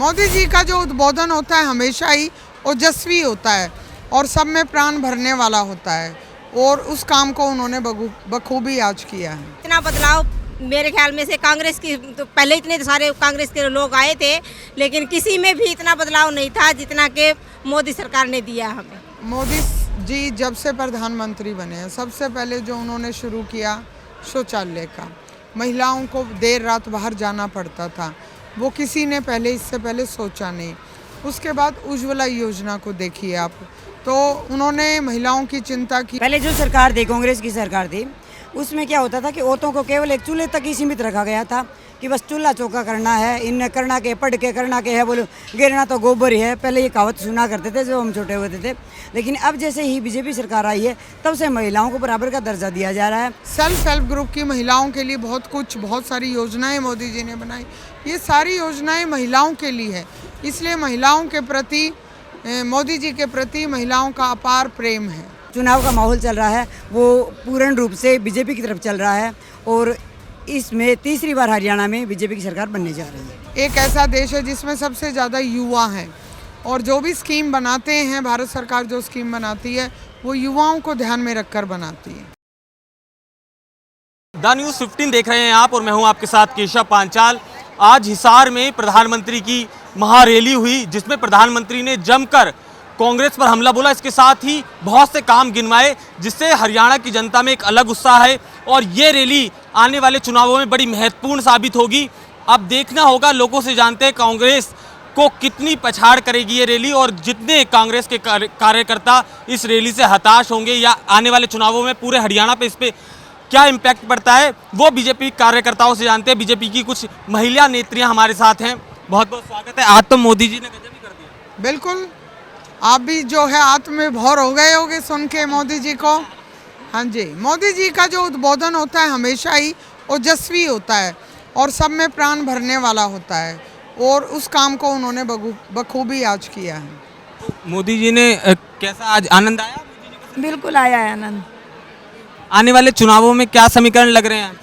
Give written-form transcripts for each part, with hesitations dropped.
मोदी जी का जो उद्बोधन होता है हमेशा ही ओजस्वी होता है और सब में प्राण भरने वाला होता है और उस काम को उन्होंने बखूबी आज किया है। इतना बदलाव मेरे ख्याल में से कांग्रेस की तो पहले इतने सारे कांग्रेस के लोग आए थे, लेकिन किसी में भी इतना बदलाव नहीं था जितना कि मोदी सरकार ने दिया हमें। मोदी जी जब से प्रधानमंत्री बने हैं सबसे पहले जो उन्होंने शुरू किया शौचालय का, महिलाओं को देर रात बाहर जाना पड़ता था, वो किसी ने इससे पहले सोचा नहीं। उसके बाद उज्ज्वला योजना को देखिए आप, तो उन्होंने महिलाओं की चिंता की। पहले जो सरकार थी, कांग्रेस की सरकार थी, उसमें क्या होता था कि औरतों को केवल एक चूल्हे तक ही सीमित रखा गया था कि बस चूल्हा चौका करना है, इन करना के पढ़ के करना के है, बोलो गिरना तो गोबर ही है। पहले ये कहावत सुना करते थे जब हम छोटे होते थे, लेकिन अब जैसे ही बीजेपी सरकार आई है तब से महिलाओं को बराबर का दर्जा दिया जा रहा है। सेल्फ हेल्प ग्रुप की महिलाओं के लिए बहुत सारी योजनाएं मोदी जी ने बनाई। ये सारी योजनाएं महिलाओं के लिए है, इसलिए महिलाओं के प्रति, मोदी जी के प्रति महिलाओं का अपार प्रेम है। चुनाव का माहौल चल रहा है वो पूर्ण रूप से बीजेपी की तरफ चल रहा है और इसमें तीसरी बार हरियाणा में बीजेपी की सरकार बनने जा रही है। एक ऐसा देश है जिसमें सबसे ज़्यादा युवा हैं और जो भी स्कीम बनाते हैं, भारत सरकार जो स्कीम बनाती है वो युवाओं को ध्यान में रखकर बनाती है। द न्यूज़ 15 देख रहे हैं आप और मैं हूं आपके साथ केशव पांचाल। आज हिसार में प्रधानमंत्री की महारैली हुई जिसमें प्रधानमंत्री ने जमकर कांग्रेस पर हमला बोला, इसके साथ ही बहुत से काम गिनवाए जिससे हरियाणा की जनता में एक अलग उत्साह है और ये रैली आने वाले चुनावों में बड़ी महत्वपूर्ण साबित होगी। अब देखना होगा, लोगों से जानते हैं कांग्रेस को कितनी पछाड़ करेगी ये रैली और जितने कांग्रेस के कार्यकर्ता इस रैली से हताश होंगे या आने वाले चुनावों में पूरे हरियाणा पे इस पर क्या इम्पैक्ट पड़ता है वो बीजेपी कार्यकर्ताओं से जानते हैं। बीजेपी की कुछ महिला नेत्रियां हमारे साथ हैं, बहुत बहुत स्वागत है। आज तो मोदी जी ने गजब ही कर दिया। बिल्कुल, आप भी जो है आत्मविभोर हो गए होगे सुन के मोदी जी को। हाँ जी, मोदी जी का जो उद्बोधन होता है हमेशा ही ओजस्वी होता है और सब में प्राण भरने वाला होता है और उस काम को उन्होंने बखूबी आज किया है। मोदी जी ने कैसा आज आनंद आया? बिल्कुल आया है आनंद। आने वाले चुनावों में क्या समीकरण लग रहे हैं?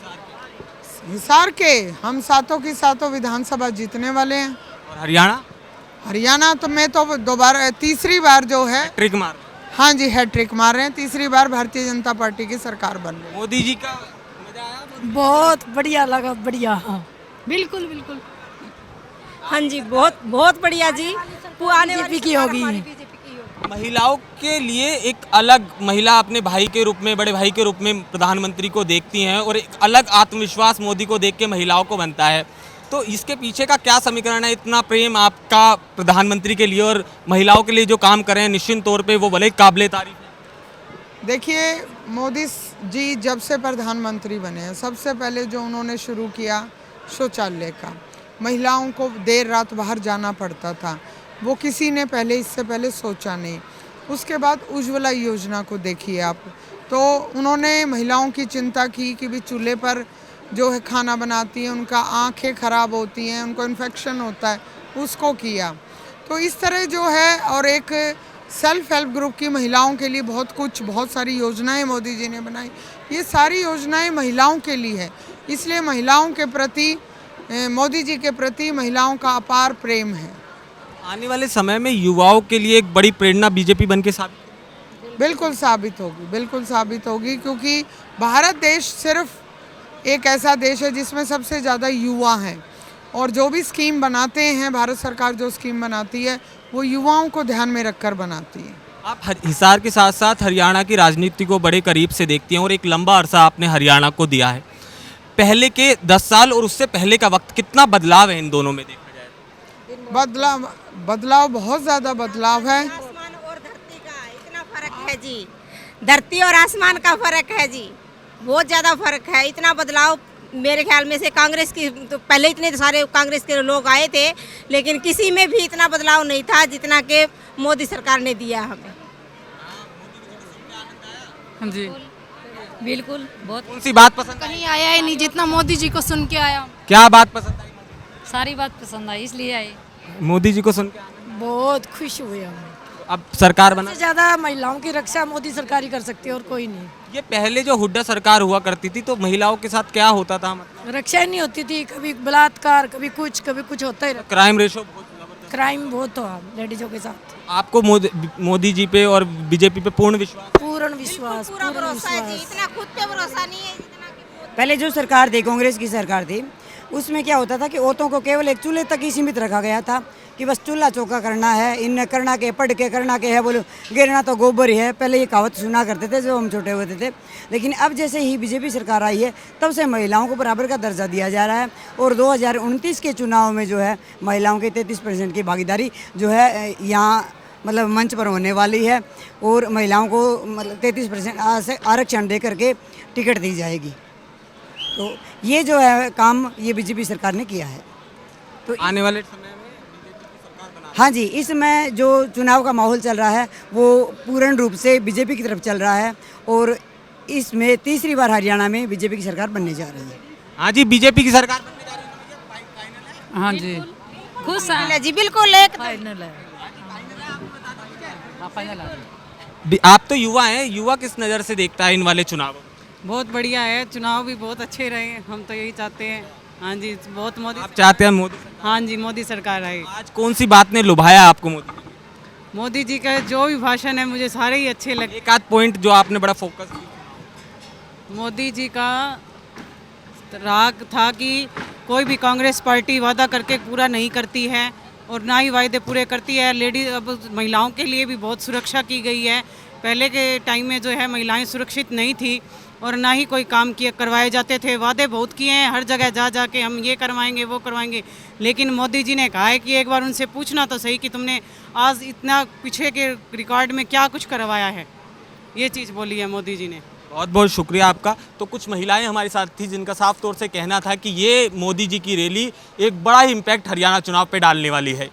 हिसार के हम सातों की सातों विधानसभा जीतने वाले हैं। और हरियाणा तो मैं तो दोबारा तीसरी बार जो है ट्रिक मार, हाँ जी हैट्रिक मार रहे हैं, तीसरी बार भारतीय जनता पार्टी की सरकार बन रही है। मोदी जी का मजा आया? बहुत बढ़िया लगा, बढ़िया। हाँ बिल्कुल बिल्कुल, हाँ जी, बहुत बहुत बढ़िया जी। बीजेपी की होगी। महिलाओं के लिए एक अलग, महिला अपने भाई के रूप में, बड़े भाई के रूप में प्रधानमंत्री को देखती हैं और एक अलग आत्मविश्वास मोदी को देख के महिलाओं को बनता है। तो इसके पीछे का क्या समीकरण है? इतना प्रेम आपका प्रधानमंत्री के लिए और महिलाओं के लिए जो काम कर रहे हैं निश्चित तौर पे वो भले काबिले तारीफ है। देखिए, मोदी जी जब से प्रधानमंत्री बने हैं सबसे पहले जो उन्होंने शुरू किया शौचालय का, महिलाओं को देर रात बाहर जाना पड़ता था, वो किसी ने इससे पहले सोचा नहीं। उसके बाद उज्ज्वला योजना को देखिए आप, तो उन्होंने महिलाओं की चिंता की कि भी चूल्हे पर जो है खाना बनाती है, उनका आंखें ख़राब होती हैं, उनको इन्फेक्शन होता है, उसको किया। तो इस तरह जो है, और एक सेल्फ हेल्प ग्रुप की महिलाओं के लिए बहुत सारी योजनाएं मोदी जी ने बनाई। ये सारी योजनाएं महिलाओं के लिए है, इसलिए महिलाओं के प्रति, मोदी जी के प्रति महिलाओं का अपार प्रेम है। आने वाले समय में युवाओं के लिए एक बड़ी प्रेरणा बीजेपी बन के बिल्कुल साबित होगी, क्योंकि भारत देश सिर्फ एक ऐसा देश है जिसमें सबसे ज़्यादा युवा हैं और जो भी स्कीम बनाते हैं, भारत सरकार जो स्कीम बनाती है वो युवाओं को ध्यान में रखकर बनाती है। आप हिसार के साथ साथ हरियाणा की राजनीति को बड़े करीब से देखती हैं और एक लंबा अरसा आपने हरियाणा को दिया है। पहले के 10 साल और उससे पहले का वक्त, कितना बदलाव है इन दोनों में देखा जाए? बदलाव बहुत ज़्यादा बदलाव है। आसमान और धरती का इतना फर्क है जी, धरती और आसमान का फर्क है जी, बहुत ज़्यादा फर्क है। इतना बदलाव मेरे ख्याल में से कांग्रेस की तो पहले इतने सारे कांग्रेस के लोग आए थे, लेकिन किसी में भी इतना बदलाव नहीं था जितना कि मोदी सरकार ने दिया हमें। हाँ जी बिल्कुल। बहुत कौन सी बात पसंद आई? कहीं आया ही नहीं जितना मोदी जी को सुन के आया। क्या बात पसंद आई? सारी बात पसंद आई, इसलिए आई। मोदी जी को सुन के बहुत खुश हुए हम। अब सरकार बना, सबसे ज़्यादा महिलाओं की रक्षा मोदी सरकार ही कर सकती है और कोई नहीं। ये पहले जो हुड्डा सरकार हुआ करती थी तो महिलाओं के साथ क्या होता था? मतलब रक्षा ही नहीं होती थी, कभी बलात्कार, कभी कुछ होता ही रहता। क्राइम रेशो बहुत क्राइम बहुत हुआ लेडीजों के साथ। आपको मोदी जी पे और बीजेपी पे पूर्ण विश्वास? पूर्ण विश्वास, पूरा पूर्ण भरोसा है जी, विश्वास। इतना खुद पे भरोसा नहीं है जितना कि पहले जो सरकार थी, कांग्रेस की सरकार थी, उसमें क्या होता था कि औरतों को केवल एक चूल्हे तक ही सीमित रखा गया था कि बस चूल्हा चौका करना है, इन करना के पढ़ के करना के है, बोलो गिरना तो गोबर ही है। पहले ये कहावत सुना करते थे जब हम छोटे होते थे। लेकिन अब जैसे ही बीजेपी सरकार आई है तब से महिलाओं को बराबर का दर्जा दिया जा रहा है और 2029 के चुनाव में जो है महिलाओं की 33% की भागीदारी जो है यहाँ मतलब मंच पर होने वाली है और महिलाओं को मतलब 33% आरक्षण दे करके टिकट दी जाएगी। तो ये जो है काम ये बीजेपी सरकार ने किया है। तो आने वाले समय में बीजेपी की सरकार बना। हाँ जी, इसमें जो चुनाव का माहौल चल रहा है वो पूर्ण रूप से बीजेपी की तरफ चल रहा है और इसमें तीसरी बार हरियाणा में बीजेपी की सरकार बनने जा रही है। हाँ जी, बीजेपी की सरकार बनने जा रही है। हाँ जी, खुश है जी, बिल्कुल एक फाइनल है। हाँ, फाइनल है। आप तो युवा हैं, युवा किस नज़र से देखता है इन वाले चुनाव? बहुत बढ़िया है, चुनाव भी बहुत अच्छे रहे, हम तो यही चाहते हैं। हाँ जी, बहुत मोदी। आप चाहते हैं मोदी सरकार? हाँ जी, मोदी सरकार आए। आज कौन सी बात ने लुभाया आपको मोदी जी? मोदी जी का जो भी भाषण है मुझे सारे ही अच्छे लगे। एक आध पॉइंट जो आपने बड़ा फोकस किया? मोदी जी का राग था कि कोई भी कांग्रेस पार्टी वादा करके पूरा नहीं करती है और ना ही वायदे पूरे करती है। लेडीज अब महिलाओं के लिए भी बहुत सुरक्षा की गई है। पहले के टाइम में जो है महिलाएं सुरक्षित नहीं थी और ना ही कोई काम किए करवाए जाते थे। वादे बहुत किए हैं, हर जगह जा जा के हम ये करवाएंगे वो करवाएंगे, लेकिन मोदी जी ने कहा है कि एक बार उनसे पूछना तो सही कि तुमने आज इतना पीछे के रिकॉर्ड में क्या कुछ करवाया है। ये चीज़ बोली है मोदी जी ने। बहुत बहुत शुक्रिया आपका। तो कुछ महिलाएं हमारे साथ थी जिनका साफ तौर से कहना था कि ये मोदी जी की रैली एक बड़ा ही इम्पैक्ट हरियाणा चुनाव पे डालने वाली है।